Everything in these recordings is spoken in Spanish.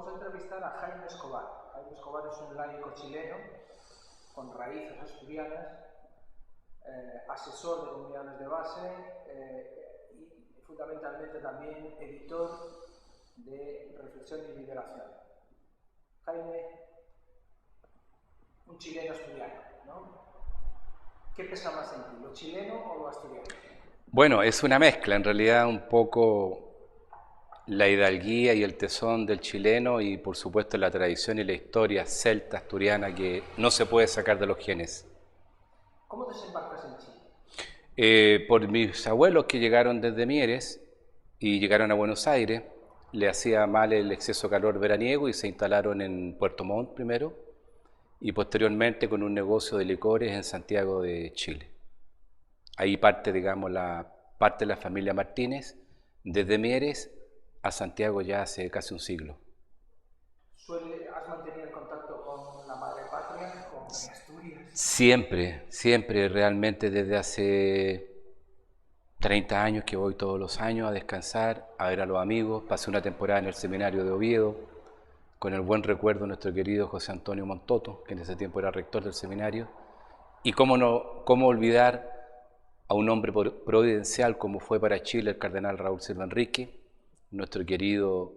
vamos a entrevistar a Jaime Escobar. Jaime Escobar es un laico chileno con raíces asturianas, asesor de comunidades de base y fundamentalmente también editor de Reflexión y Liberación. Jaime, un chileno asturiano, ¿no? ¿Qué pesa más en ti, lo chileno o lo asturiano? Bueno, es una mezcla, en realidad un poco la hidalguía y el tesón del chileno y por supuesto la tradición y la historia celta asturiana que no se puede sacar de los genes. ¿Cómo desembarcas en Chile? Por mis abuelos que llegaron desde Mieres y llegaron a Buenos Aires, le hacía mal el exceso calor veraniego y se instalaron en Puerto Montt primero y posteriormente con un negocio de licores en Santiago de Chile. Ahí parte, digamos, parte de la familia Martínez, desde Mieres a Santiago ya hace casi un siglo. ¿Has mantenido el contacto con la madre patria, con Asturias? Siempre, siempre, realmente desde hace 30 años que voy todos los años a descansar, a ver a los amigos. Pasé una temporada en el seminario de Oviedo, con el buen recuerdo de nuestro querido José Antonio Montoto, que en ese tiempo era rector del seminario. Y cómo olvidar a un hombre providencial como fue para Chile el cardenal Raúl Silva Enrique, nuestro querido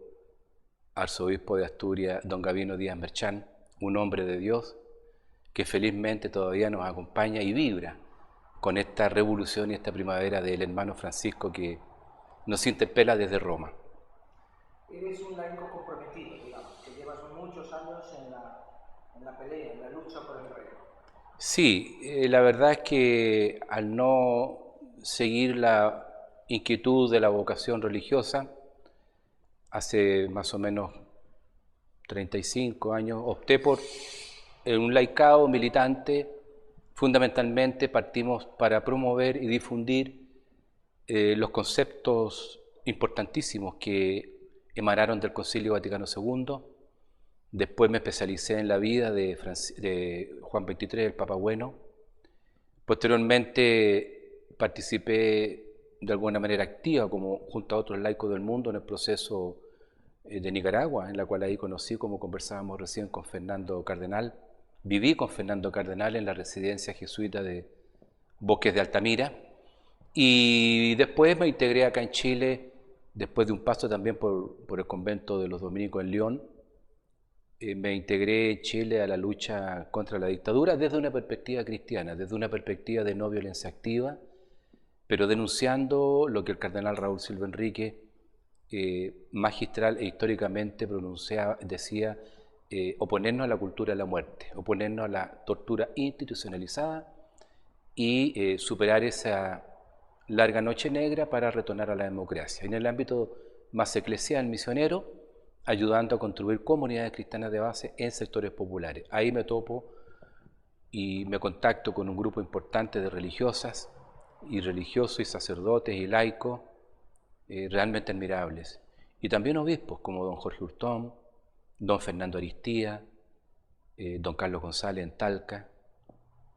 arzobispo de Asturias, don Gabino Díaz Merchán, un hombre de Dios que felizmente todavía nos acompaña y vibra con esta revolución y esta primavera del hermano Francisco que nos interpela desde Roma. Eres un laico comprometido, digamos, que llevas muchos años en la pelea, en la lucha por el reino. Sí, la verdad es que al no seguir la inquietud de la vocación religiosa, hace más o menos 35 años opté por un laicado militante. Fundamentalmente partimos para promover y difundir los conceptos importantísimos que emanaron del Concilio Vaticano II. Después me especialicé en la vida de Juan XXIII, el Papa Bueno. Posteriormente participé de alguna manera activa, como junto a otros laicos del mundo, en el proceso de Nicaragua, en la cual ahí conocí, como conversábamos recién, con Fernando Cardenal. Viví con Fernando Cardenal en la residencia jesuita de Bosques de Altamira y después me integré acá en Chile, después de un paso también por el convento de los dominicos en León. Me integré en Chile a la lucha contra la dictadura desde una perspectiva cristiana, desde una perspectiva de no violencia activa, pero denunciando lo que el cardenal Raúl Silva Enrique magistral e históricamente decía, oponernos a la cultura de la muerte, oponernos a la tortura institucionalizada y superar esa larga noche negra para retornar a la democracia. En el ámbito más eclesial, misionero, ayudando a construir comunidades cristianas de base en sectores populares. Ahí me topo y me contacto con un grupo importante de religiosas y religiosos y sacerdotes y laicos realmente admirables. Y también obispos como don Jorge Hurtón, don Fernando Aristía, don Carlos González en Talca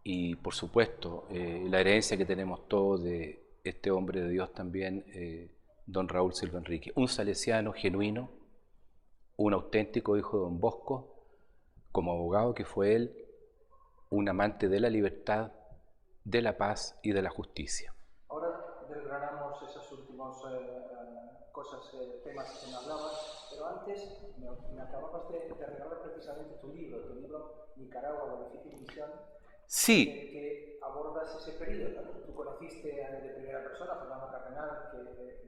y por supuesto la herencia que tenemos todos de este hombre de Dios también, don Raúl Silva Enrique, un salesiano genuino, un auténtico hijo de don Bosco, como abogado que fue él, un amante de la libertad, de la paz y de la justicia. Ahora desgranamos esas últimas temas que me hablabas, pero antes me acababas de regalar precisamente tu libro Nicaragua, la difícil misión, sí, en el que abordas ese periodo, ¿no? Tú conociste de primera persona a Fernando Cardenal, que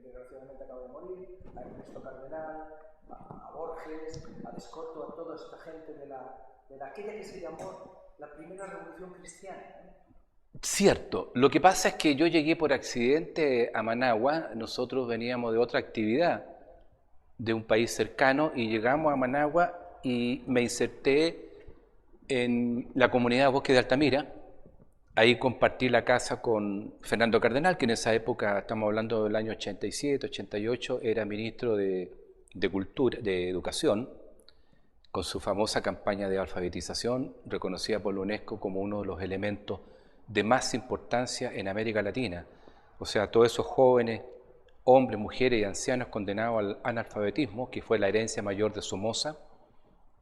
desgraciadamente acaba de morir, a Ernesto Cardenal, a Borges, a Descoto, a toda esta gente de aquella que se llamó la primera revolución cristiana, ¿no? Cierto, lo que pasa es que yo llegué por accidente a Managua, nosotros veníamos de otra actividad de un país cercano y llegamos a Managua y me inserté en la comunidad de Bosque de Altamira. Ahí compartí la casa con Fernando Cardenal, que en esa época, estamos hablando del año 87, 88, era ministro de Cultura, de Educación, con su famosa campaña de alfabetización, reconocida por la UNESCO como uno de los elementos de más importancia en América Latina. O sea, todos esos jóvenes, hombres, mujeres y ancianos condenados al analfabetismo, que fue la herencia mayor de Somoza,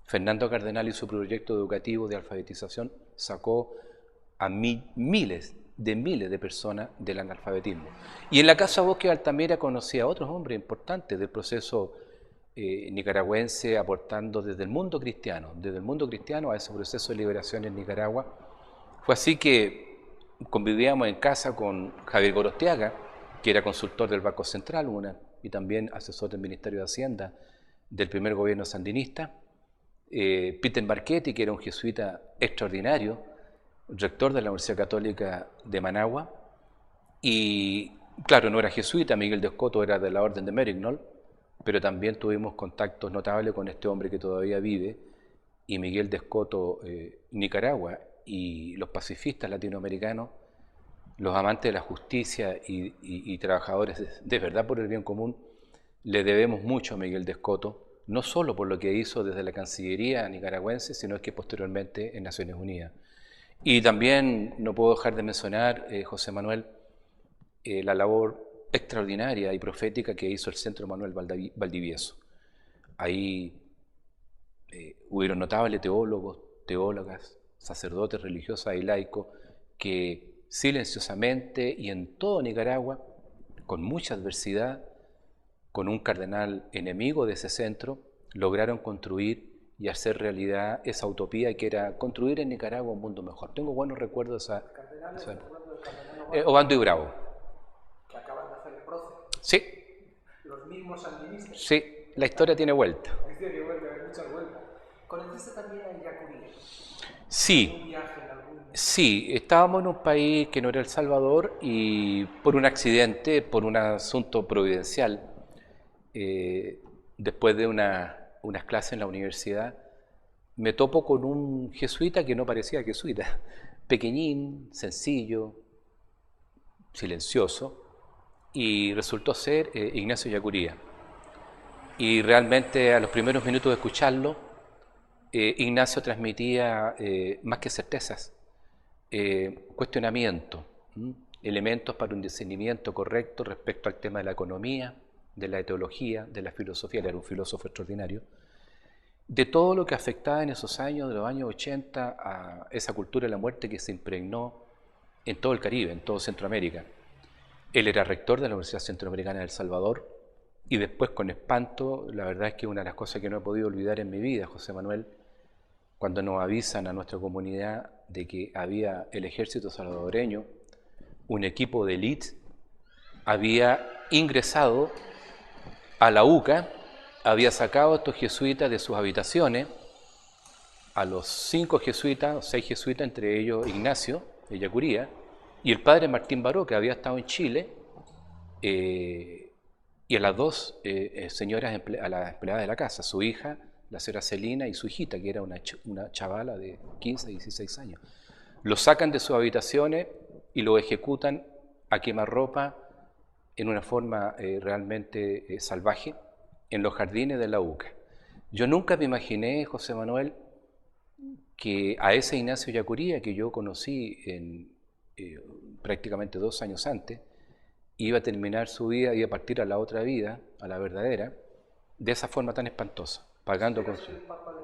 Fernando Cardenal y su proyecto educativo de alfabetización sacó a miles de personas del analfabetismo. Y en la Casa Bosque de Altamira conocí a otros hombres importantes del proceso nicaragüense, aportando desde el mundo cristiano a ese proceso de liberación en Nicaragua. Fue así que convivíamos en casa con Javier Gorostiaga, que era consultor del Banco Central y también asesor del Ministerio de Hacienda del primer gobierno sandinista, Peter Marchetti, que era un jesuita extraordinario, rector de la Universidad Católica de Managua, y claro, no era jesuita, Miguel de Escoto era de la Orden de Merignol, pero también tuvimos contactos notables con este hombre que todavía vive, y Miguel de Escoto, Nicaragua, y los pacifistas latinoamericanos, los amantes de la justicia y trabajadores de verdad por el bien común, le debemos mucho a Miguel de Escoto, no solo por lo que hizo desde la Cancillería nicaragüense, sino que posteriormente en Naciones Unidas. Y también no puedo dejar de mencionar, José Manuel, la labor extraordinaria y profética que hizo el Centro Manuel Valdivieso. Ahí hubieron notables teólogos, teólogas, sacerdotes, religiosas y laicos que silenciosamente y en todo Nicaragua, con mucha adversidad, con un cardenal enemigo de ese centro, lograron construir y hacer realidad esa utopía que era construir en Nicaragua un mundo mejor. Tengo buenos recuerdos de esa Obando y Bravo. Que acaban de hacer el proceso. Sí. Los mismos sandinistas. Sí, la historia tiene vuelta. La historia tiene vuelta, hay muchas vueltas. ¿Conociste también a Yacurí? Sí. ¿Un viaje en algún... Sí, estábamos en un país que no era El Salvador y por un accidente, por un asunto providencial, después de unas clases en la universidad, me topo con un jesuita que no parecía jesuita, pequeñín, sencillo, silencioso, y resultó ser Ignacio Yacuría. Y realmente a los primeros minutos de escucharlo, Ignacio transmitía más que certezas, cuestionamiento, elementos para un discernimiento correcto respecto al tema de la economía, de la teología, de la filosofía, él era un filósofo extraordinario, de todo lo que afectaba en esos años, de los años 80, a esa cultura de la muerte que se impregnó en todo el Caribe, en todo Centroamérica. Él era rector de la Universidad Centroamericana de El Salvador y después, con espanto, la verdad es que una de las cosas que no he podido olvidar en mi vida, José Manuel, cuando nos avisan a nuestra comunidad de que había el ejército salvadoreño, un equipo de élite, había ingresado a la UCA, había sacado a estos jesuitas de sus habitaciones, a los 5 jesuitas, o 6 jesuitas, entre ellos Ignacio de Yacuría, y el padre Martín Baró, que había estado en Chile, y a las 2 señoras, a las empleadas de la casa, su hija, la señora Celina, y su hijita, que era una chavala de 15, 16 años. Los sacan de sus habitaciones y lo ejecutan a quemarropa en una forma realmente salvaje en los jardines de la UCA. Yo nunca me imaginé, José Manuel, que a ese Ignacio Yacuría, que yo conocí prácticamente 2 años antes, iba a terminar su vida, iba a partir a la otra vida, a la verdadera, de esa forma tan espantosa, pagando con su... ¿El Papa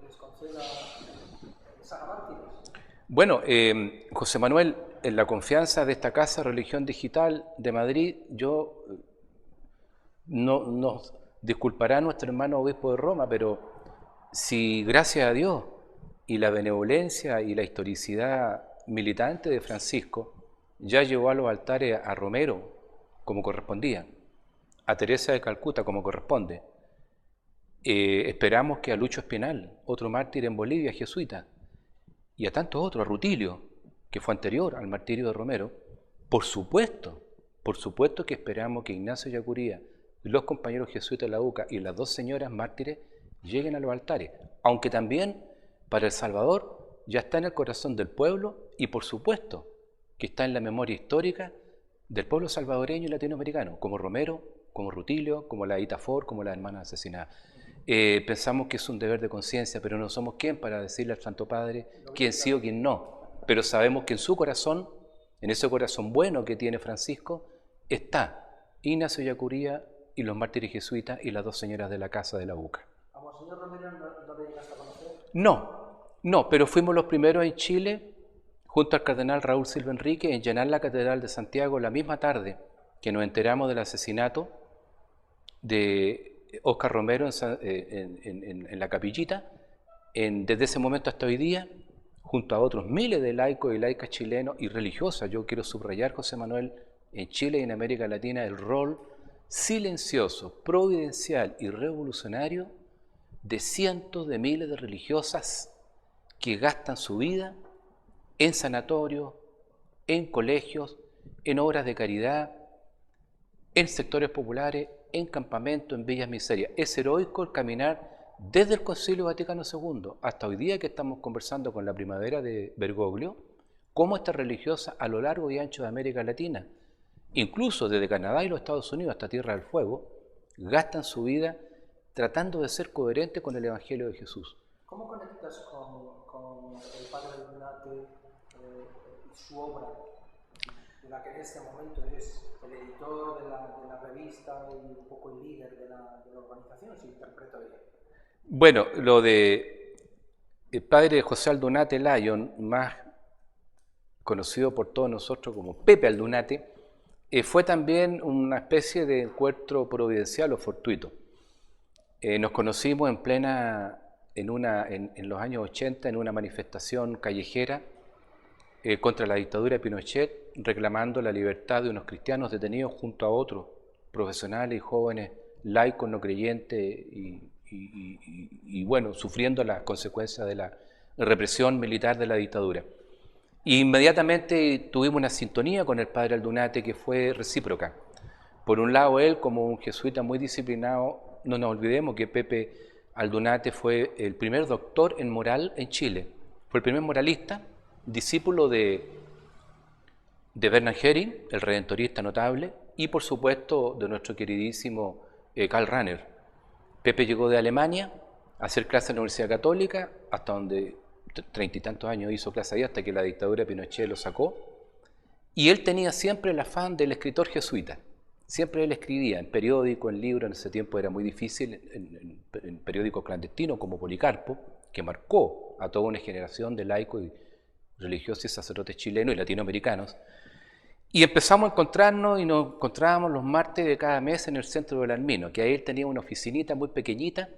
les conceda saga mártires? Bueno, José Manuel, en la confianza de esta Casa Religión Digital de Madrid, yo nos disculpará nuestro hermano obispo de Roma, pero si gracias a Dios y la benevolencia y la historicidad militante de Francisco ya llevó a los altares a Romero como correspondía, a Teresa de Calcuta como corresponde, esperamos que a Lucho Espinal, otro mártir en Bolivia, jesuita, y a tantos otros, a Rutilio, que fue anterior al martirio de Romero, por supuesto que esperamos que Ignacio Yacuría, los compañeros jesuitas de la UCA y las 2 señoras mártires lleguen a los altares, aunque también para El Salvador ya está en el corazón del pueblo y por supuesto que está en la memoria histórica del pueblo salvadoreño y latinoamericano, como Romero, como Rutilio, como la Itafor, como las hermanas asesinadas. Pensamos que es un deber de conciencia, pero no somos quién para decirle al Santo Padre quién sí o quién no. Pero sabemos que en su corazón, en ese corazón bueno que tiene Francisco, está Ignacio Yacuría y los mártires jesuitas y las dos señoras de la casa de la UCA. ¿A Monseñor Romero no le llegaste a conocer? No, pero fuimos los primeros en Chile, junto al cardenal Raúl Silva Enrique, en llenar la Catedral de Santiago la misma tarde que nos enteramos del asesinato de Óscar Romero en la Capillita. Desde ese momento hasta hoy día, junto a otros miles de laicos y laicas chilenos y religiosas, yo quiero subrayar, José Manuel, en Chile y en América Latina, el rol silencioso, providencial y revolucionario de cientos de miles de religiosas que gastan su vida en sanatorios, en colegios, en obras de caridad, en sectores populares, en campamentos, en villas miserias. Es heroico el caminar desde el Concilio Vaticano II hasta hoy día que estamos conversando con la Primavera de Bergoglio, cómo estas religiosas a lo largo y ancho de América Latina, incluso desde Canadá y los Estados Unidos hasta Tierra del Fuego, gastan su vida tratando de ser coherentes con el Evangelio de Jesús. ¿Cómo conectas con el Padre Aldunate y su obra, de la que en este momento eres el editor de la revista y un poco el líder de la organización, si interpreto bien? Bueno, lo de el padre José Aldunate Lyon, más conocido por todos nosotros como Pepe Aldunate, fue también una especie de encuentro providencial o fortuito. Nos conocimos en los años 80 en una manifestación callejera contra la dictadura de Pinochet, reclamando la libertad de unos cristianos detenidos junto a otros profesionales y jóvenes laicos no creyentes y bueno, sufriendo las consecuencias de la represión militar de la dictadura. Inmediatamente tuvimos una sintonía con el padre Aldunate que fue recíproca. Por un lado, él como un jesuita muy disciplinado, no nos olvidemos que Pepe Aldunate fue el primer doctor en moral en Chile, fue el primer moralista, discípulo de Bernard Häring, el redentorista notable, y por supuesto de nuestro queridísimo Karl Rahner. Pepe llegó de Alemania a hacer clases en la Universidad Católica, hasta donde 30 y tantos años hizo clase ahí, hasta que la dictadura de Pinochet lo sacó. Y él tenía siempre el afán del escritor jesuita. Siempre él escribía en periódicos, en libros, en ese tiempo era muy difícil, en periódicos clandestinos como Policarpo, que marcó a toda una generación de laicos y religiosos y sacerdotes chilenos y latinoamericanos. Y empezamos a encontrarnos y nos encontrábamos los martes de cada mes en el centro del Almino, que ahí él tenía una oficinita muy pequeñita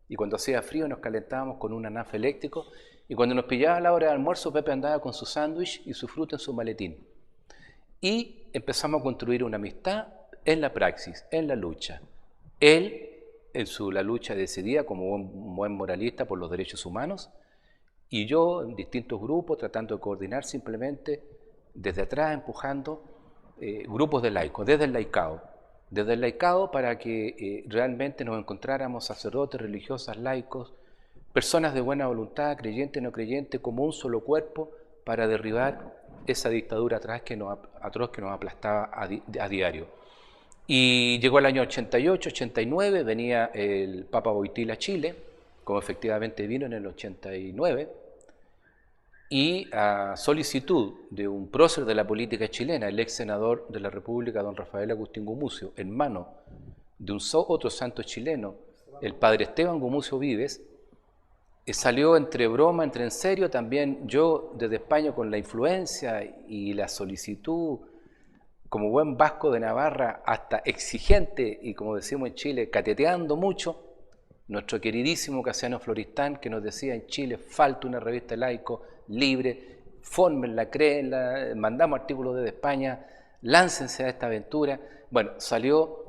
y cuando hacía frío nos calentábamos con un anafe eléctrico y cuando nos pillaba la hora de almuerzo Pepe andaba con su sándwich y su fruta en su maletín. Y empezamos a construir una amistad en la praxis, en la lucha. Él, la lucha decidida como un buen moralista por los derechos humanos y yo en distintos grupos tratando de coordinar simplemente desde atrás empujando grupos de laicos, desde el laicado para que realmente nos encontráramos sacerdotes, religiosas, laicos, personas de buena voluntad, creyentes, no creyentes, como un solo cuerpo para derribar esa dictadura atroz que nos aplastaba a diario. Y llegó el año 88, 89, venía el Papa Wojtyla a Chile, como efectivamente vino en el 89, y a solicitud de un prócer de la política chilena, el ex senador de la República, don Rafael Agustín Gumucio, en mano de otro santo chileno, el padre Esteban Gumucio Vives, salió entre broma, entre en serio, también yo desde España con la influencia y la solicitud, como buen vasco de Navarra, hasta exigente y como decimos en Chile, cateteando mucho, nuestro queridísimo Casiano Floristán, que nos decía en Chile, falta una revista laico, libre, fórmenla, créenla, mandamos artículos desde España, láncense a esta aventura. Bueno, salió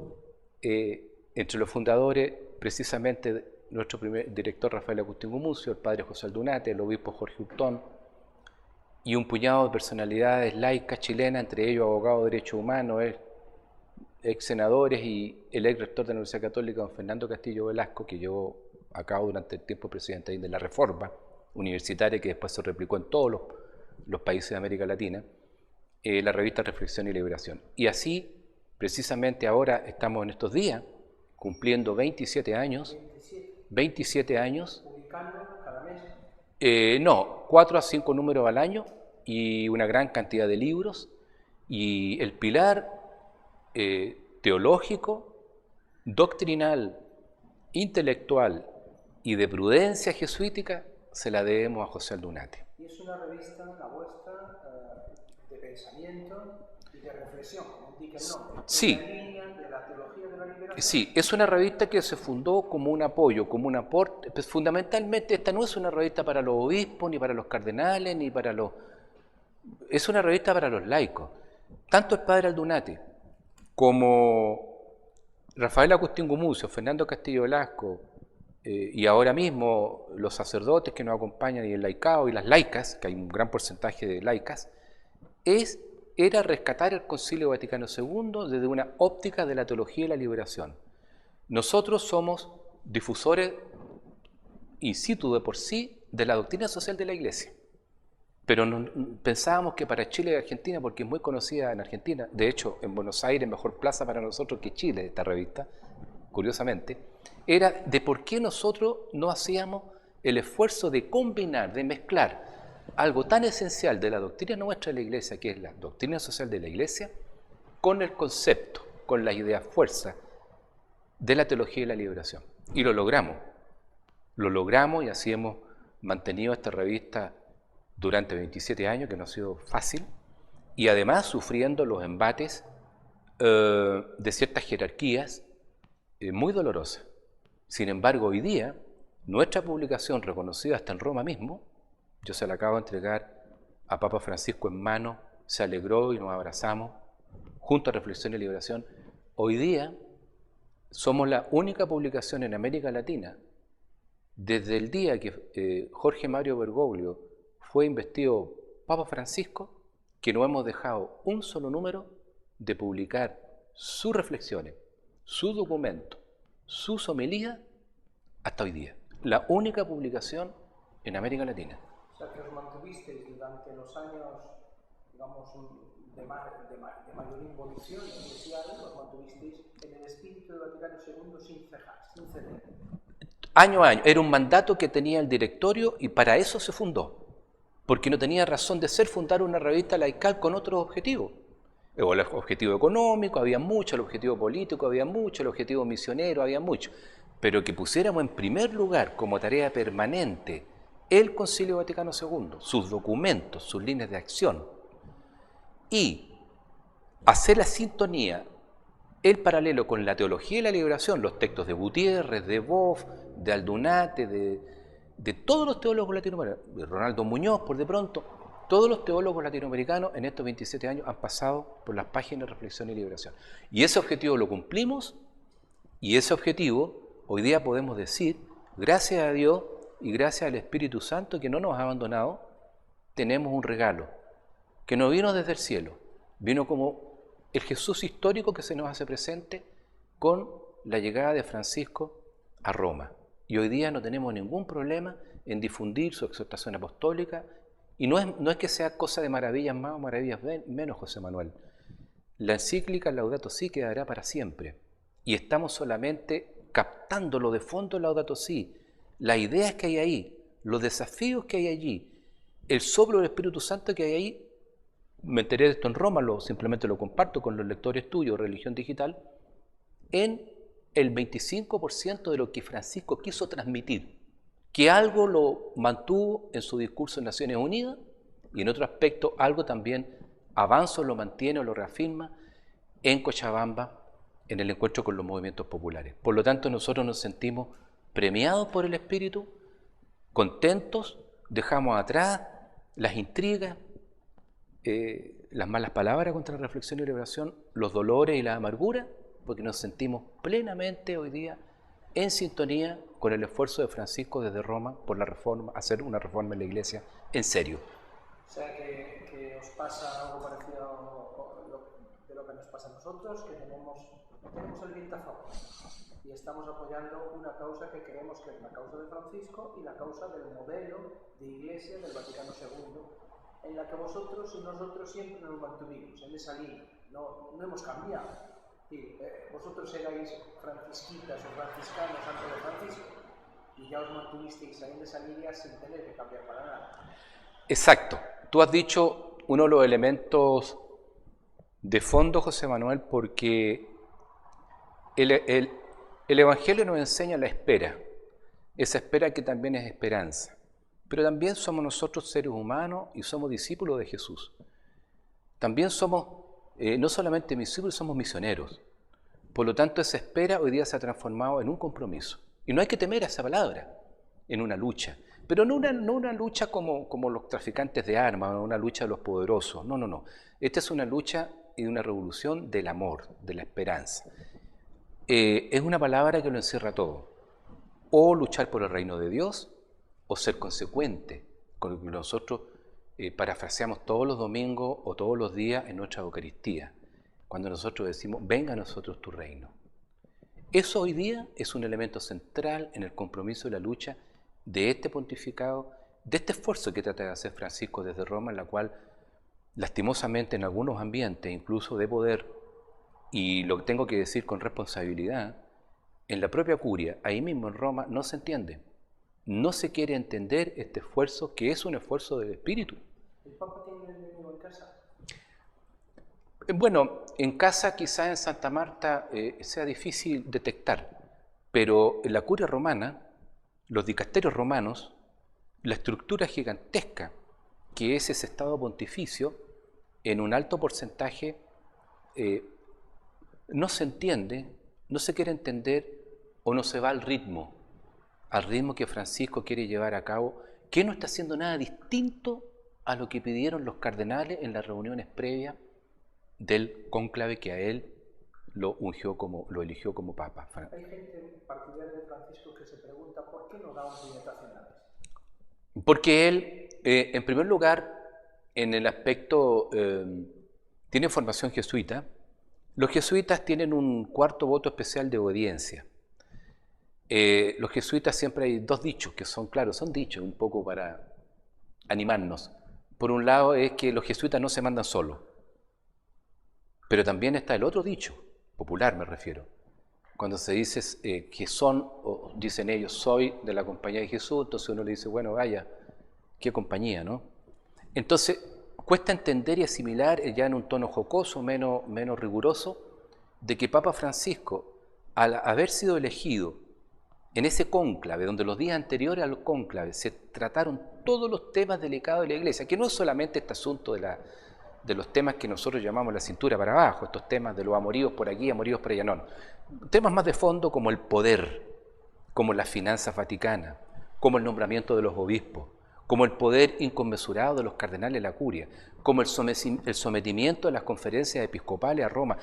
entre los fundadores precisamente nuestro primer director Rafael Agustín Gumucio, el padre José Aldunate, el obispo Jorge Hurtón, y un puñado de personalidades laicas chilenas, entre ellos abogados de derechos humanos, ex senadores y el ex rector de la Universidad Católica, don Fernando Castillo Velasco, que llevó a cabo durante el tiempo presidente de la Reforma universitaria, que después se replicó en todos los países de América Latina, la revista Reflexión y Liberación. Y así, precisamente ahora estamos en estos días, cumpliendo 27 años. 27 años. ¿Publicando cada mes? No, 4 a 5 números al año y una gran cantidad de libros. Y el pilar teológico doctrinal, intelectual y de prudencia jesuítica se la debemos a José Aldunate. Y es una revista, la vuestra, de pensamiento y de reflexión, como indica el nombre, sí. en la línea de la teología de la liberación. Sí, es una revista que se fundó como un apoyo, como un aporte. Pues fundamentalmente esta no es una revista para los obispos, ni para los cardenales, ni para los... Es una revista para los laicos. Tanto el padre Aldunate como Rafael Agustín Gumucio, Fernando Castillo Velasco, y ahora mismo los sacerdotes que nos acompañan y el laicado y las laicas, que hay un gran porcentaje de laicas, era rescatar el Concilio Vaticano II desde una óptica de la teología y la liberación. Nosotros somos difusores in situ de por sí de la doctrina social de la Iglesia, pero pensábamos que para Chile y Argentina, porque es muy conocida en Argentina, de hecho en Buenos Aires mejor plaza para nosotros que Chile esta revista, curiosamente, era de por qué nosotros no hacíamos el esfuerzo de combinar, de mezclar algo tan esencial de la doctrina nuestra de la Iglesia, que es la doctrina social de la Iglesia, con el concepto, con la idea fuerza de la teología y la liberación. Y lo logramos y así hemos mantenido esta revista durante 27 años, que no ha sido fácil, y además sufriendo los embates de ciertas jerarquías muy dolorosas. Sin embargo, hoy día, nuestra publicación, reconocida hasta en Roma mismo, yo se la acabo de entregar a Papa Francisco en mano, se alegró y nos abrazamos, junto a Reflexión y Liberación. Hoy día somos la única publicación en América Latina, desde el día que Jorge Mario Bergoglio fue investido Papa Francisco, que no hemos dejado un solo número de publicar sus reflexiones, sus documentos, sus homilías hasta hoy día. La única publicación en América Latina. O sea, que os mantuvisteis durante los años, digamos, de mayor involución social, os mantuvisteis en el espíritu del Vaticano II sin cejar, sin ceder. Año a año. Era un mandato que tenía el directorio y para eso se fundó. Porque no tenía razón de ser fundar una revista laical con otros objetivos. El objetivo económico había mucho, el objetivo político había mucho, el objetivo misionero había mucho. Pero que pusiéramos en primer lugar como tarea permanente el Concilio Vaticano II, sus documentos, sus líneas de acción, y hacer la sintonía, el paralelo con la teología y la liberación, los textos de Gutiérrez, de Boff, de Aldunate, de todos los teólogos latinoamericanos, de Ronaldo Muñoz, por de pronto, todos los teólogos latinoamericanos en estos 27 años han pasado por las páginas de Reflexión y Liberación. Y ese objetivo lo cumplimos, y ese objetivo, hoy día podemos decir, gracias a Dios y gracias al Espíritu Santo que no nos ha abandonado, tenemos un regalo, que no vino desde el cielo, vino como el Jesús histórico que se nos hace presente con la llegada de Francisco a Roma. Y hoy día no tenemos ningún problema en difundir su exhortación apostólica, y no es que sea cosa de maravillas más o maravillas menos, José Manuel. La encíclica Laudato Si quedará para siempre, y estamos solamente captándolo de fondo Laudato Si, las ideas que hay ahí, los desafíos que hay allí, el soplo del Espíritu Santo que hay ahí. Me enteré de esto en Roma, simplemente lo comparto con los lectores tuyos, Religión Digital, en el 25% de lo que Francisco quiso transmitir, que algo lo mantuvo en su discurso en Naciones Unidas y en otro aspecto algo también avanza, lo mantiene o lo reafirma en Cochabamba, en el encuentro con los movimientos populares. Por lo tanto, nosotros nos sentimos premiados por el Espíritu, contentos, dejamos atrás las intrigas, las malas palabras contra la Reflexión y Liberación, los dolores y la amargura, porque nos sentimos plenamente hoy día en sintonía con el esfuerzo de Francisco desde Roma por la reforma, hacer una reforma en la Iglesia en serio. O sea, que os pasa algo parecido de lo que nos pasa a nosotros, que tenemos el viento a favor y estamos apoyando una causa que creemos que es la causa de Francisco y la causa del modelo de Iglesia del Vaticano II, en la que vosotros y nosotros siempre nos mantuvimos, en esa línea, no hemos cambiado. Vosotros erais francisquitas o franciscanos antes de Francisco y ya os mantuvisteis ahí en esa línea sin tener que cambiar para nada. Exacto. Tú has dicho uno de los elementos de fondo, José Manuel, porque El Evangelio nos enseña la espera, esa espera que también es esperanza. Pero también somos nosotros seres humanos y somos discípulos de Jesús. También somos, no solamente discípulos, somos misioneros. Por lo tanto, esa espera hoy día se ha transformado en un compromiso. Y no hay que temer a esa palabra, en una lucha. Pero no una lucha como los traficantes de armas, una lucha de los poderosos. No, no, no. Esta es una lucha y una revolución del amor, de la esperanza. Es una palabra que lo encierra todo. O luchar por el reino de Dios, o ser consecuente con lo que nosotros parafraseamos todos los domingos o todos los días en nuestra Eucaristía, cuando nosotros decimos, venga a nosotros tu reino. Eso hoy día es un elemento central en el compromiso de la lucha de este pontificado, de este esfuerzo que trata de hacer Francisco desde Roma, en la cual, lastimosamente, en algunos ambientes, incluso de poder, y lo tengo que decir con responsabilidad, en la propia curia, ahí mismo en Roma, no se entiende. No se quiere entender este esfuerzo, que es un esfuerzo del Espíritu. ¿El Papa tiene el enemigo en casa? Bueno, en casa quizás en Santa Marta sea difícil detectar, pero en la curia romana, los dicasterios romanos, la estructura gigantesca que es ese estado pontificio, en un alto porcentaje no se entiende, no se quiere entender o no se va al ritmo que Francisco quiere llevar a cabo, que no está haciendo nada distinto a lo que pidieron los cardenales en las reuniones previas del cónclave que a él lo eligió como papa. Hay gente partidaria de Francisco que se pregunta ¿por qué no damos orientacionales? Porque él, en primer lugar, en el aspecto, tiene formación jesuita. Los jesuitas tienen un cuarto voto especial de obediencia. Los jesuitas siempre hay dos dichos que son, claro, son dichos un poco para animarnos. Por un lado es que los jesuitas no se mandan solos, pero también está el otro dicho, popular me refiero, cuando se dice que son, o dicen ellos, soy de la compañía de Jesús, entonces uno le dice, bueno, vaya, qué compañía, ¿no? Entonces, cuesta entender y asimilar ya en un tono jocoso, menos riguroso, de que Papa Francisco, al haber sido elegido en ese cónclave, donde los días anteriores al cónclave se trataron todos los temas delicados de la Iglesia, que no es solamente este asunto de los temas que nosotros llamamos la cintura para abajo, estos temas de los amoríos por aquí, amoríos por allá, no. Temas más de fondo como el poder, como las finanzas vaticanas, como el nombramiento de los obispos, como el poder inconmensurado de los cardenales de la curia, como el sometimiento de las conferencias episcopales a Roma,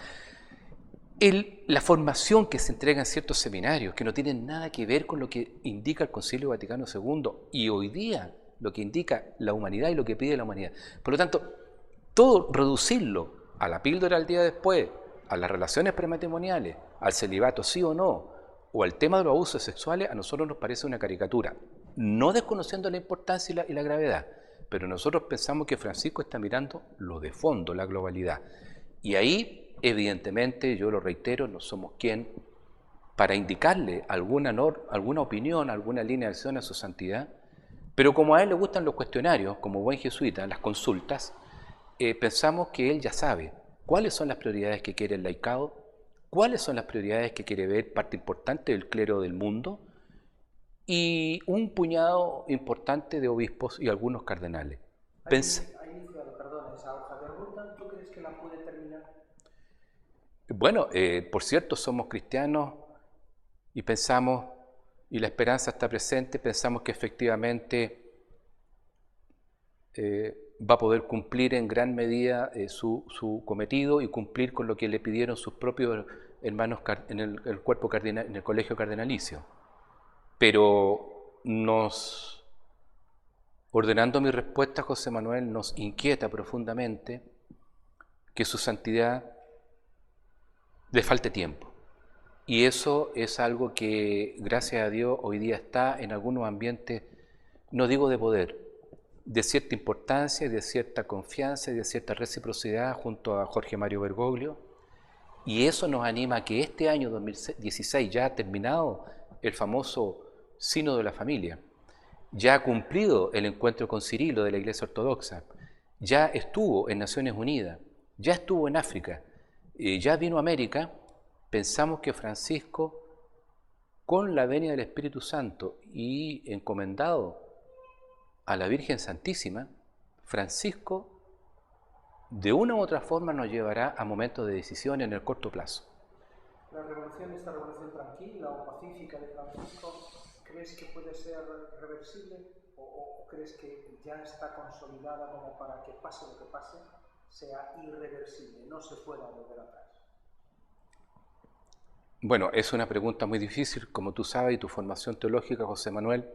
la formación que se entrega en ciertos seminarios que no tienen nada que ver con lo que indica el Concilio Vaticano II y hoy día lo que indica la humanidad y lo que pide la humanidad. Por lo tanto, todo reducirlo a la píldora al día después, a las relaciones prematrimoniales, al celibato sí o no, o al tema de los abusos sexuales, a nosotros nos parece una caricatura, no desconociendo la importancia y la gravedad, pero nosotros pensamos que Francisco está mirando lo de fondo, la globalidad. Y ahí, evidentemente, yo lo reitero, no somos quien para indicarle alguna opinión, alguna línea de acción a su santidad, pero como a él le gustan los cuestionarios, como buen jesuita, las consultas, pensamos que él ya sabe cuáles son las prioridades que quiere el laicado, cuáles son las prioridades que quiere ver parte importante del clero del mundo y un puñado importante de obispos y algunos cardenales. ¿Ha iniciado, perdón, esa hoja de ruta? ¿Tú crees que la puede terminar? Bueno, por cierto, somos cristianos y pensamos, y la esperanza está presente, pensamos que efectivamente va a poder cumplir en gran medida su cometido y cumplir con lo que le pidieron sus propios hermanos en el cuerpo cardinal, en el colegio cardenalicio. Pero ordenando mi respuesta, José Manuel, nos inquieta profundamente que su santidad le falte tiempo. Y eso es algo que, gracias a Dios, hoy día está en algunos ambientes, no digo de poder, de cierta importancia, de cierta confianza y de cierta reciprocidad junto a Jorge Mario Bergoglio. Y eso nos anima a que este año 2016, ya ha terminado el famoso Sínodo de la Familia, ya ha cumplido el encuentro con Cirilo de la Iglesia Ortodoxa, ya estuvo en Naciones Unidas, ya estuvo en África, ya vino a América. Pensamos que Francisco con la venia del Espíritu Santo y encomendado a la Virgen Santísima, Francisco de una u otra forma nos llevará a momentos de decisión en el corto plazo. La revolución, esta revolución tranquila o pacífica de Francisco, ¿crees que puede ser reversible o crees que ya está consolidada como para que pase lo que pase, sea irreversible, no se pueda volver atrás? Bueno, es una pregunta muy difícil, como tú sabes, y tu formación teológica, José Manuel.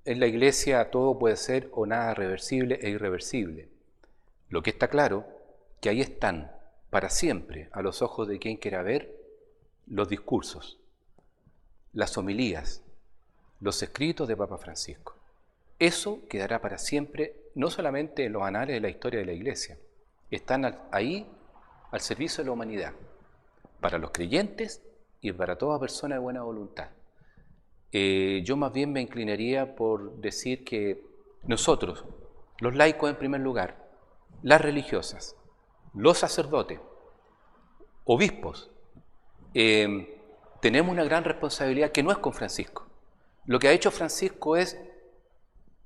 En la Iglesia todo puede ser o nada reversible e irreversible. Lo que está claro, que ahí están, para siempre, a los ojos de quien quiera ver, los discursos, las homilías, los escritos de Papa Francisco. Eso quedará para siempre, no solamente en los anales de la historia de la Iglesia, están ahí al servicio de la humanidad, para los creyentes y para toda persona de buena voluntad. Yo más bien me inclinaría por decir que nosotros, los laicos en primer lugar, las religiosas, los sacerdotes, obispos, tenemos una gran responsabilidad que no es con Francisco. Lo que ha hecho Francisco es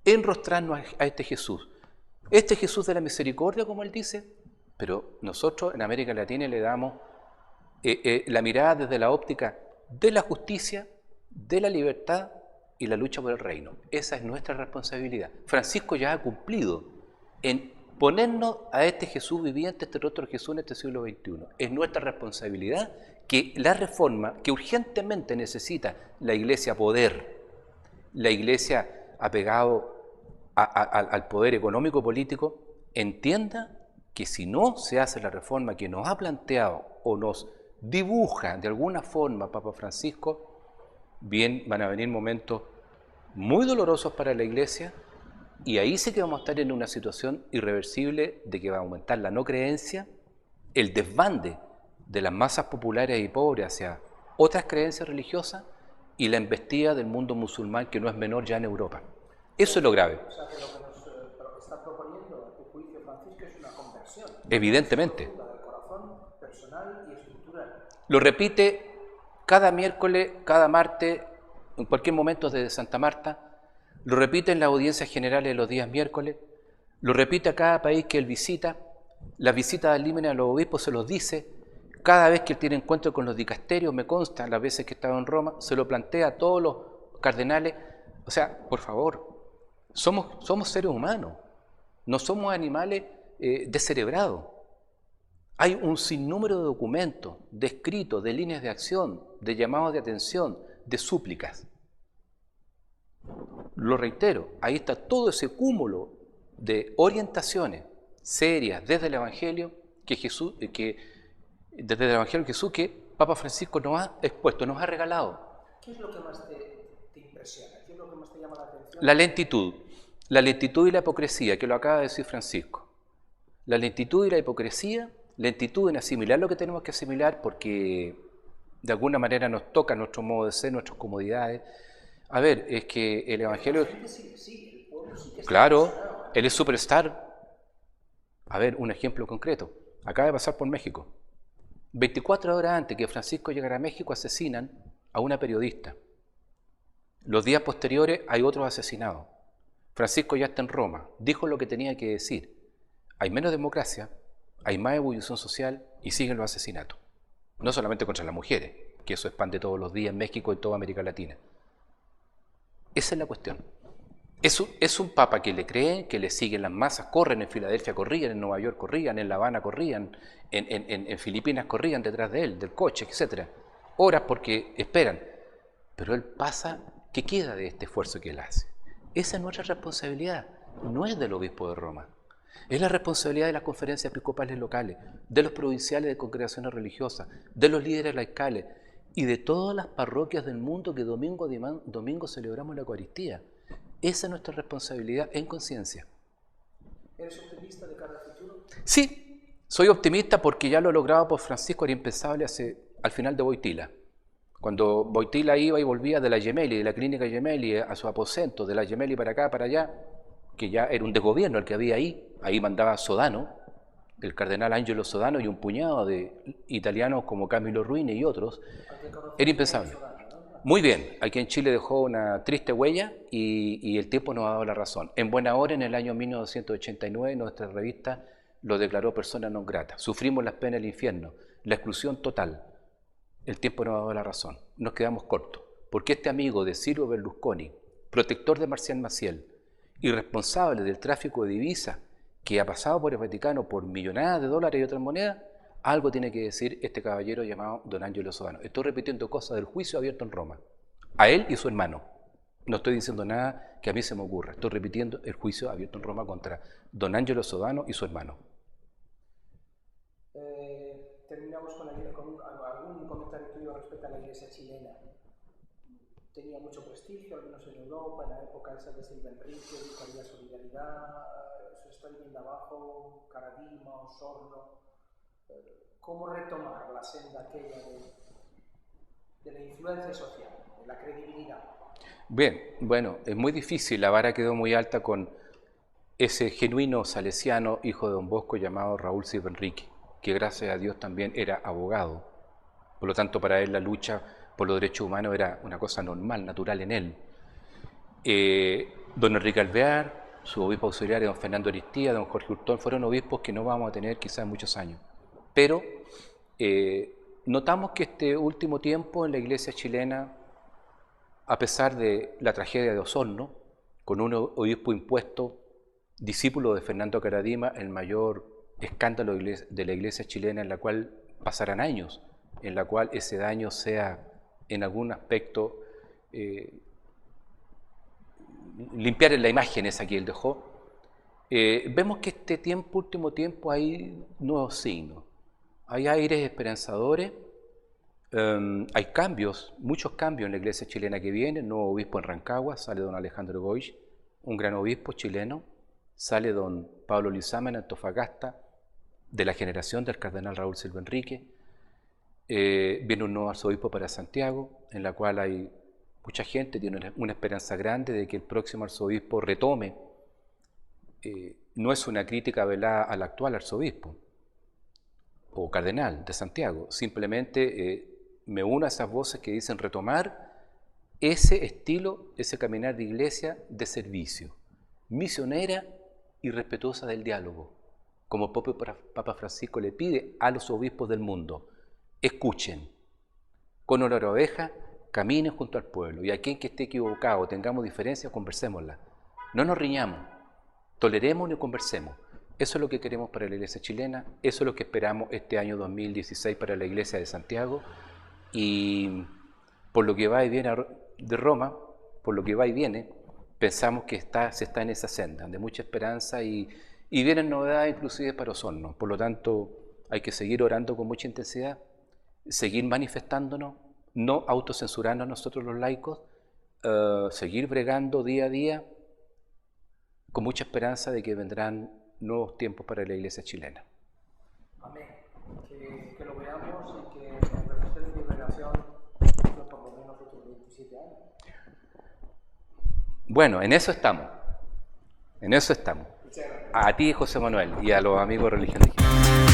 enrostrarnos a este Jesús de la misericordia, como él dice, pero nosotros en América Latina le damos la mirada desde la óptica de la justicia, de la libertad y la lucha por el reino. Esa es nuestra responsabilidad. Francisco ya ha cumplido en ponernos a este Jesús viviente, este rostro de Jesús en este siglo XXI. Es nuestra responsabilidad que la reforma que urgentemente necesita la Iglesia poder, la Iglesia apegado al poder económico político, entienda que si no se hace la reforma que nos ha planteado o nos dibuja de alguna forma Papa Francisco, bien van a venir momentos muy dolorosos para la Iglesia, y ahí sí que vamos a estar en una situación irreversible de que va a aumentar la no creencia, el desbande de las masas populares y pobres hacia otras creencias religiosas y la embestida del mundo musulmán, que no es menor ya en Europa. Eso es lo grave. O sea, que lo que nos está proponiendo a tu juicio Francisco es una conversión. Evidentemente. Del corazón personal y estructural. Lo repite cada miércoles, cada martes, en cualquier momento desde Santa Marta. Lo repite en las audiencias generales los días miércoles, lo repite a cada país que él visita, las visitas al límite a los obispos se los dice, cada vez que él tiene encuentro con los dicasterios, me consta, las veces que he estado en Roma, se lo plantea a todos los cardenales. O sea, por favor, somos seres humanos, no somos animales descerebrados. Hay un sinnúmero de documentos, de escritos, de líneas de acción, de llamados de atención, de súplicas. Lo reitero, ahí está todo ese cúmulo de orientaciones serias desde el Evangelio que Papa Francisco nos ha expuesto, nos ha regalado. ¿Qué es lo que más te impresiona? ¿Qué es lo que más te llama la atención? La lentitud y la hipocresía, que lo acaba de decir Francisco. La lentitud y la hipocresía, lentitud en asimilar lo que tenemos que asimilar porque de alguna manera nos toca nuestro modo de ser, nuestras comodidades. A ver, es que el Evangelio... Sí, el pueblo sí que está claro, él es superstar. A ver, un ejemplo concreto. Acaba de pasar por México. 24 horas antes que Francisco llegara a México asesinan a una periodista. Los días posteriores hay otros asesinados. Francisco ya está en Roma, dijo lo que tenía que decir. Hay menos democracia, hay más ebullición social y siguen los asesinatos. No solamente contra las mujeres, que eso expande todos los días en México y toda América Latina. Esa es la cuestión. Es un papa que le creen, que le siguen las masas, corren en Filadelfia, corrían en Nueva York, corrían en La Habana, corrían en Filipinas, corrían detrás de él, del coche, etc. Horas porque esperan. Pero él pasa, ¿qué queda de este esfuerzo que él hace? Esa es nuestra responsabilidad, no es del obispo de Roma. Es la responsabilidad de las conferencias episcopales locales, de los provinciales de congregaciones religiosas, de los líderes laicales y de todas las parroquias del mundo que domingo a domingo celebramos la Eucaristía. Esa es nuestra responsabilidad en conciencia. ¿Eres optimista de cara al futuro? Sí, soy optimista porque ya lo he logrado por Francisco, era impensable al final de Wojtyla. Cuando Wojtyla iba y volvía de la Gemelli, de la clínica Gemelli a su aposento, de la Gemelli para acá, para allá, que ya era un desgobierno el que había ahí mandaba Sodano, el cardenal Angelo Sodano y un puñado de italianos como Camilo Ruini y otros, era impensable. Muy bien, aquí en Chile dejó una triste huella y el tiempo nos ha dado la razón. En buena hora, en el año 1989, nuestra revista lo declaró persona non grata. Sufrimos las penas del infierno, la exclusión total. El tiempo nos ha dado la razón. Nos quedamos cortos, porque este amigo de Silvio Berlusconi, protector de Marcial Maciel y responsable del tráfico de divisas que ha pasado por el Vaticano por millonadas de dólares y otras monedas, algo tiene que decir este caballero llamado don Angelo Sodano. Estoy repitiendo cosas del juicio abierto en Roma, a él y su hermano. No estoy diciendo nada que a mí se me ocurra, estoy repitiendo el juicio abierto en Roma contra don Angelo Sodano y su hermano. Terminamos con algún comentario tuyo respecto a la iglesia chilena. Tenía mucho prestigio, al menos en Europa, en la época esa de Silva Enrique, buscaría solidaridad, se está viendo abajo, Caradima, Osorno. ¿Cómo retomar la senda aquella de la influencia social, de la credibilidad? Bien, bueno, es muy difícil, la vara quedó muy alta con ese genuino salesiano, hijo de don Bosco, llamado Raúl Silva Enrique, que gracias a Dios también era abogado. Por lo tanto, para él la lucha por los derechos humanos era una cosa normal, natural en él. Don Enrique Alvear, su obispo auxiliar, don Fernando Aristía, don Jorge Hurtón, fueron obispos que no vamos a tener quizás muchos años. Pero notamos que este último tiempo en la iglesia chilena, a pesar de la tragedia de Osorno, con un obispo impuesto, discípulo de Fernando Caradima, el mayor escándalo de la iglesia chilena, en la cual pasarán años, en la cual ese daño sea en algún aspecto limpiar la imagen esa que él dejó. Vemos que este último tiempo hay nuevos signos, hay aires esperanzadores, hay cambios, muchos cambios en la iglesia chilena que viene. Nuevo obispo en Rancagua, sale don Alejandro Goich, un gran obispo chileno, sale don Pablo Lizama en Antofagasta, de la generación del cardenal Raúl Silva Enrique. Viene un nuevo arzobispo para Santiago, en la cual hay mucha gente, tiene una esperanza grande de que el próximo arzobispo retome. No es una crítica velada al actual arzobispo o cardenal de Santiago, simplemente me uno a esas voces que dicen retomar ese estilo, ese caminar de iglesia de servicio, misionera y respetuosa del diálogo, como el propio Papa Francisco le pide a los obispos del mundo: escuchen, con olor a oveja, caminen junto al pueblo, y a quien que esté equivocado, tengamos diferencias, conversémosla, no nos riñamos, toleremos y conversemos. Eso es lo que queremos para la iglesia chilena, eso es lo que esperamos este año 2016 para la iglesia de Santiago, y por lo que va y viene de Roma, por lo que va y viene, pensamos que se está en esa senda de mucha esperanza y vienen novedades inclusive para Osorno. Por lo tanto, hay que seguir orando con mucha intensidad, seguir manifestándonos, no autocensurarnos nosotros los laicos, seguir bregando día a día con mucha esperanza de que vendrán nuevos tiempos para la iglesia chilena. Amén. Que lo veamos y que represente mi relación por lo menos otros 27 años. Bueno, en eso estamos. En eso estamos. A ti, José Manuel, y a los amigos de Religión Digital.